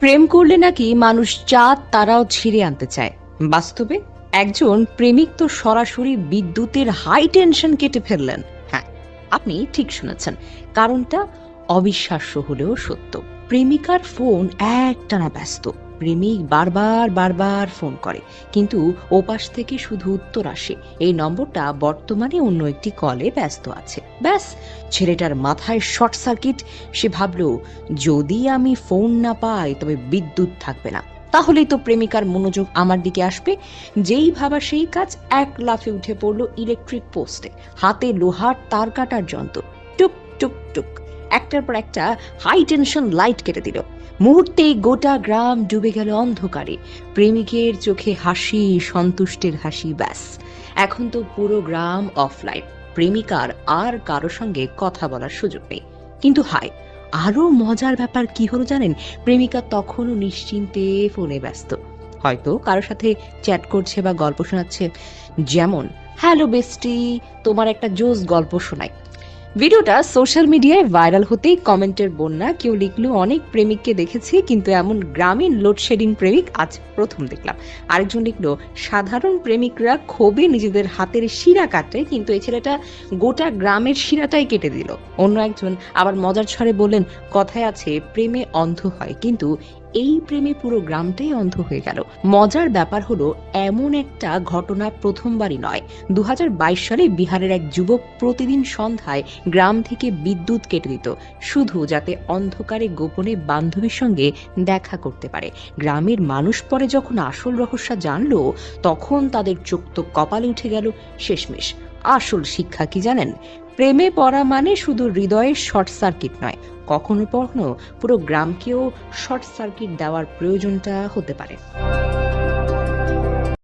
প্রেম করলে নাকি মানুষ চাঁদ তারাও ছিঁড়ে আনতে চায়। বাস্তবে একজন প্রেমিক তো সরাসরি বিদ্যুতের হাই টেনশন কেটে ফেললেন। হ্যাঁ, আপনি ঠিক শুনেছেন। কারণটা অবিশ্বাস্য হলেও সত্য। প্রেমিকার ফোন একটানা ব্যস্ত। প্রেমিক বারবার বারবার ফোন করে, কিন্তু ওপাশ থেকে শুধু উত্তর আসে, এই নম্বরটা বর্তমানে অন্য একটি কলে ব্যস্ত আছে। ব্যাস, ছেলেটার মাথায় শর্ট সার্কিট। সে ভাবলো, যদি আমি ফোন না পাই তবে বিদ্যুৎ থাকবে না, তাহলেই তো প্রেমিকার মনোযোগ আমার দিকে আসবে। যেই ভাবা সেই কাজ, এক লাফে উঠে পড়লো ইলেকট্রিক পোস্টে, হাতে লোহার তার কাটার যন্ত্র। টুক টুক টুক, একটার পর একটা হাই টেনশন লাইট কেটে দিল। মুহূর্তেই গোটা গ্রাম ডুবে গেল অন্ধকারে। প্রেমিকের চোখে হাসি, সন্তুষ্টের হাসি। ব্যাস, এখন তো পুরো গ্রাম অফলাইন। প্রেমিকার আর কারো সঙ্গে কথা বলার সুযোগ নেই। কিন্তু হায়, আরো মজার ব্যাপার কি হলো জানেন? প্রেমিকা তখনও নিশ্চিন্তে ফোনে ব্যস্ত, হয়তো কারোর সাথে চ্যাট করছে বা গল্প শোনাচ্ছে। যেমন, হ্যালো বেস্টি, তোমার একটা জোস গল্প শোনাই। ভিডিওটা সোশ্যাল মিডিয়ায় ভাইরাল হতেই কমেন্টের বন্যা। কেউ লিখলো, অনেক প্রেমিককে দেখেছি, কিন্তু এমন গ্রামীণ লোডশেডিং প্রেমিক আজ প্রথম দেখলাম। আরেকজন লিখলো, সাধারণ প্রেমিকরা ক্ষোভে নিজেদের হাতের শিরা কাটে, কিন্তু এই ছেলেটা গোটা গ্রামের শিরাটাই কেটে দিল। অন্য একজন আবার মজার ছড়ে বললেন, কথায় আছে প্রেমে অন্ধ হয়, কিন্তু এই প্রেমে পুরো গ্রামটাই অন্ধ হয়ে গেল। মজার ব্যাপার হলো, এমন একটা ঘটনা প্রথমবারই নয়। 2022 সালে বিহারের এক যুবক প্রতিদিন সন্ধ্যায় গ্রাম থেকে বিদ্যুৎ কেটে দিত, শুধু যাতে অন্ধকারে গোপনে বান্ধবীর সঙ্গে দেখা করতে পারে। গ্রামের মানুষ পরে যখন আসল রহস্য জানলো, তখন তাদের চোখ তো কপালে উঠে গেল। শেষমেশ আসল শিক্ষা কি জানেন? প্রেমে পড়া মানে শুধু হৃদয়ের শর্ট সার্কিট নয়, কখনো কখনো পুরো গ্রামকেও শর্ট সার্কিট দেওয়ার প্রয়োজনটা হতে পারে।